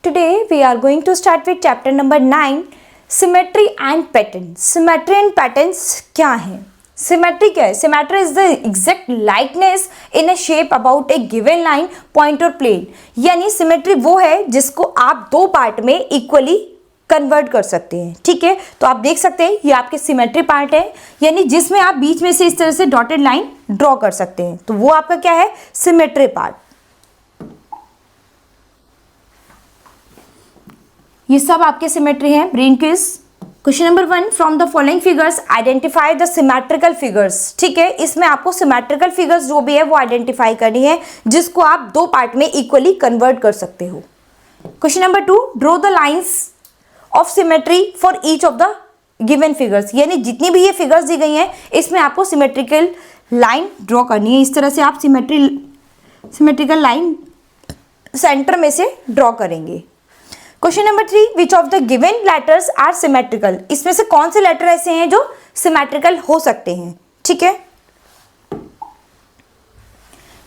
Today we are going to start with chapter number 9 Symmetry and Patterns. Symmetry and patterns क्या है? Symmetry क्या है? Symmetry is the exact likeness in a shape about a given line, point or plane. यानी symmetry वो है जिसको आप दो पार्ट में इक्वली कन्वर्ट कर सकते हैं. ठीक है, तो आप देख सकते हैं ये आपके सिमेट्री पार्ट है, यानी जिसमें आप बीच में से इस तरह से डॉटेड लाइन ड्रॉ कर सकते हैं. तो वो आपका क्या है? Symmetry part. ये सब आपके सिमेट्री हैं. Brain quiz. Question number 1, from the following figures identify the symmetrical figures. ठीक है, इसमें आपको सिमेट्रिकल फिगर्स जो भी है वो आइडेंटिफाई करनी है जिसको आप दो पार्ट में इक्वली कन्वर्ट कर सकते हो. Question number 2, draw the lines of symmetry for each of the given figures. यानी जितनी भी ये फिगर्स दी गई हैं इसमें आपको सिमेट्रिकल लाइन ड्रॉ करनी है. इस तरह से आप सिमेट्रिकल लाइन सेंटर में से ड्रॉ करेंगे. Question number 3, which of the given letters are symmetrical. इसमें से कौन से लेटर ऐसे हैं जो सिमेट्रिकल हो सकते हैं. ठीक है.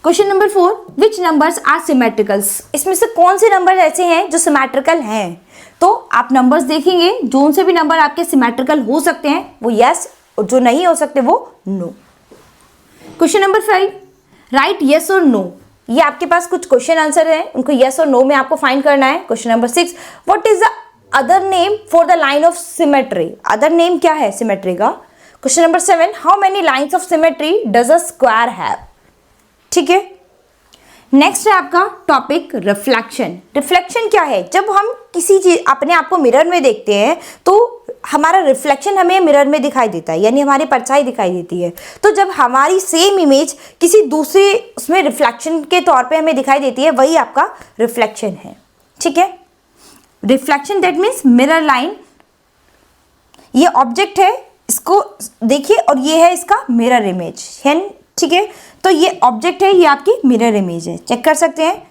Question number 4, which numbers are symmetricals. इसमें से कौन से नंबर ऐसे हैं जो सिमेट्रिकल हैं. तो आप नंबर्स देखेंगे, जो से भी नंबर आपके सिमेट्रिकल हो सकते हैं वो यस और जो नहीं हो सकते वो no. Question number 5, right yes और नो. ये आपके पास कुछ क्वेश्चन आंसर है, उनको यस और नो में आपको फाइंड करना है. Question number 6, what is the other name for the line of symmetry. Other name क्या है सिमेट्री का. Question number 7, how many lines of symmetry does a square have. ठीक है. नेक्स्ट है आपका टॉपिक रिफ्लेक्शन. रिफ्लेक्शन क्या है? जब हम किसी चीज अपने आप को मिरर में देखते हैं तो हमारा रिफ्लेक्शन हमें मिरर में दिखाई देता है, यानी हमारी परछाई दिखाई देती है. तो जब हमारी सेम इमेज किसी दूसरे उसमें रिफ्लेक्शन के तौर पे हमें दिखाई देती है वही आपका रिफ्लेक्शन है. ठीक है. Reflection that means mirror line. ये ऑब्जेक्ट है, इसको देखिए, और ये है इसका मिरर इमेज है. ठीक है. तो ये ऑब्जेक्ट है, ये आपकी मिरर इमेज है. चेक कर सकते हैं.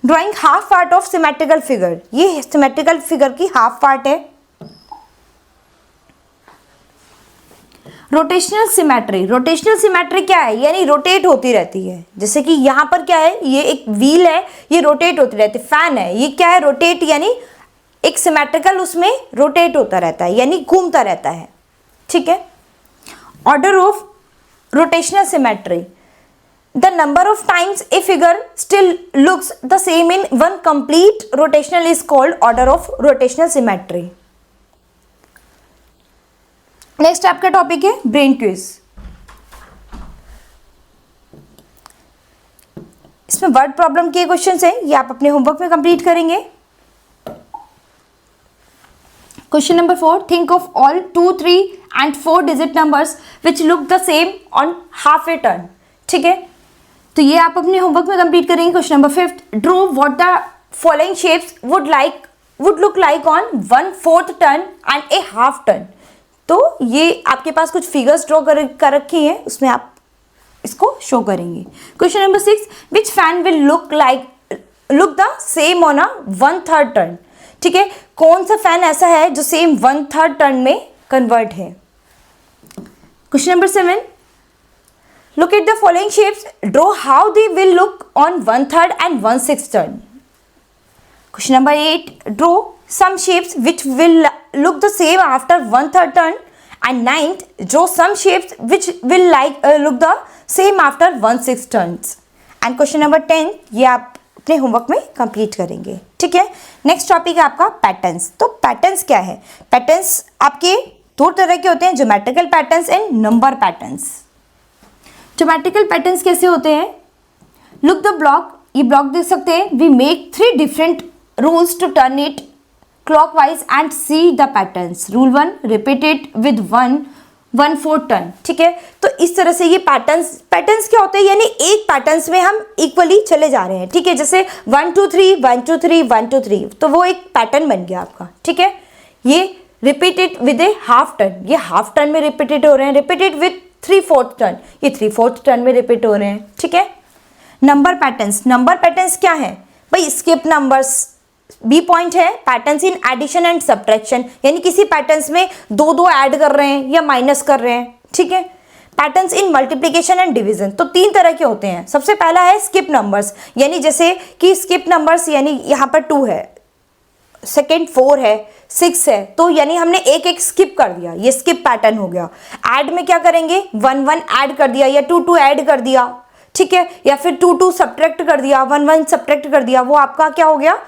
Drawing half part of symmetrical figure. ये सिमेट्रिकल फिगर की हाफ पार्ट है. Rotational symmetry. रोटेशनल सिमेट्री क्या है? यानी रोटेट होती रहती है. जैसे कि यहाँ पर क्या है, ये एक व्हील है, ये रोटेट होती रहती है. फैन है, ये क्या है? रोटेट, यानी एक सिमेट्रिकल उसमें रोटेट होता रहता है, यानी घूमता रहता है. ठीक है. Order of rotational symmetry. The number of times a figure still looks the same in one complete rotational is called order of rotational symmetry. Next आपका टॉपिक है ब्रेन क्विज. इसमें वर्ड प्रॉब्लम के क्वेश्चंस हैं, ये आप अपने homework में complete करेंगे. Question number 4, think of all 2, 3 and 4 digit numbers which look the same on half a turn. ठीक है, तो ये आप अपने होमवर्क में कंप्लीट करेंगे. Question number 5, draw what the following shapes would look like on 1/4 turn and A half turn. तो ये आपके पास कुछ फिगर्स ड्रॉ कर रखी हैं, उसमें आप इसको शो करेंगे. Question number 6, which fan will look the same on a 1/3 turn. ठीक है, कौन सा फैन ऐसा है जो सेम 1/3 टर्न में कन्वर्ट है. Question number 7, look at the following shapes, draw how they will look on 1/3 and 1/6 turn. Question number 8, draw some shapes which will look the same after 1/3 turn, and 9th, draw some shapes which will look the same after 1/6 turns. And question number 10 ये आप अपने homework में complete करेंगे. ठीक है. Next topic है आपका patterns. तो पैटर्न्स क्या है? पैटर्न्स आपके दो तरह के होते हैं, geometrical patterns and number patterns. Geometrical patterns कैसे होते हैं? Look the block. ये ब्लॉक देख सकते हैं. We make 3 different rules to turn it clockwise and see the patterns. Rule 1, repeat it with 1/4 turn. ठीक है, तो इस तरह से ये पैटर्न्स क्या होते हैं? यानी एक पैटर्न्स में हम इक्वली चले जा रहे हैं. ठीक है, जैसे 1 2 3 1 2 3 1 2 3, तो वो एक पैटर्न बन गया आपका. ठीक है. ये repeat it with A half turn, ये हाफ टर्न में रिपीटेड हो रहे हैं. रिपीट इट विद 3/4 टर्न, ये 3/4 टर्न में रिपीट हो रहे हैं. ठीक है. नंबर पैटर्न्स क्या है भाई? स्किप नंबर्स बी पॉइंट है. Patterns in addition and subtraction, यानी किसी पैटर्न्स में 2 ऐड कर रहे हैं या माइनस कर रहे हैं. ठीक है. Patterns in multiplication and division, तो 3 तरह के होते हैं. सबसे पहला है स्किप नंबर्स, यानी जैसे कि स्किप नंबर्स, यानी यहाँ पर 2 है, सेकेंड 4 है, 6 है, तो यानी हमने एक एक स्किप कर दिया, ये स्किप पैटर्न हो गया। ऐड में क्या करेंगे, 1 1 ऐड कर दिया या 2 2 ऐड कर दिया, ठीक है, या फिर 2 2 सब्ट्रैक्ट कर दिया, 1 1 सब्ट्रैक्ट कर दिया, वो आपका क्या हो गया,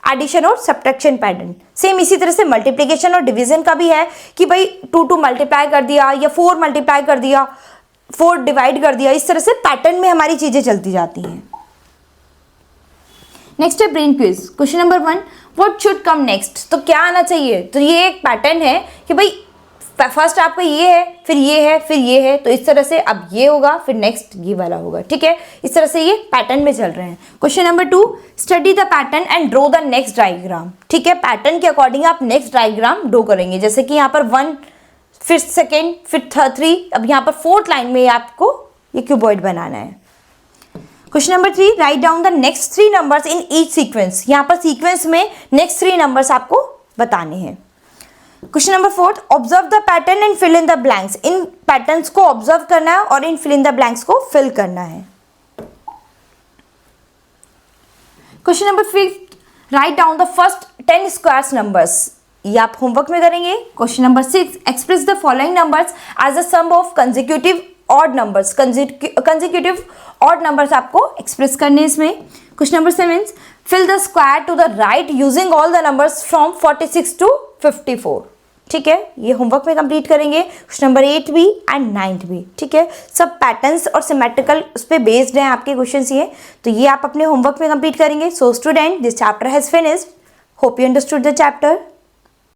एडिशन और सब्ट्रैक्शन पैटर्न। सेम इसी तरह से मल्टीप्लिकेशन और डिवीजन का भी है कि भाई 2 2 मल्टीप्लाई कर दिया या 4 मल्टीप्लाई कर दिया, 4 डिवाइड कर दिया, इस तरह से पैटर्न में हमारी चीजें चलती जाती हैं। नेक्स्ट है brain quiz. Question number 1, what should come next, तो क्या आना चाहिए, तो ये एक पैटर्न है कि भाई फर्स्ट आपका ये है, फिर ये है, फिर ये है, तो इस तरह से अब ये होगा, फिर नेक्स्ट ये वाला होगा, ठीक है, इस तरह से ये पैटर्न में चल रहे हैं। Question number 2, study the pattern and draw the next diagram, ठीक है, पैटर्न के अकॉर्डिंग आप नेक्स्ट डायग्राम ड्रॉ करेंगे, जैसे कि यहाँ पर 1, फिर सेकेंड, फिर 3, अब यहाँ पर 4th लाइन में आपको ये क्यूबॉइड बनाना है। Question number 3, right down the next 3 numbers in each sequence, यहाँ पर सीक्वेंस में नेक्स्ट 3 नंबर्स आपको बताने हैं। Question number 4, observe the pattern and fill in the blanks, इन पैटर्न्स को ऑब्जर्व करना है और इन फिल इन द ब्लैंक्स को फिल करना है। Question number 5, write down the first 10 squares numbers, ये आप होमवर्क में करेंगे। Question number 6, express the following numbers as a sum of consecutive odd numbers, consecutive odd numbers आपको एक्सप्रेस करने इसमें। Question number 7, fill the square to the right using all the numbers from 46 to 54, ठीक है, ये homework में complete करेंगे। Question number 8 भी and 9 भी, ठीक है, सब पैटर्न्स और सिमेट्रिकल उस पर बेस्ड हैं आपके क्वेश्चन ये, तो ये आप अपने होमवर्क में कंप्लीट करेंगे। So student, this chapter has finished, hope you understood the chapter.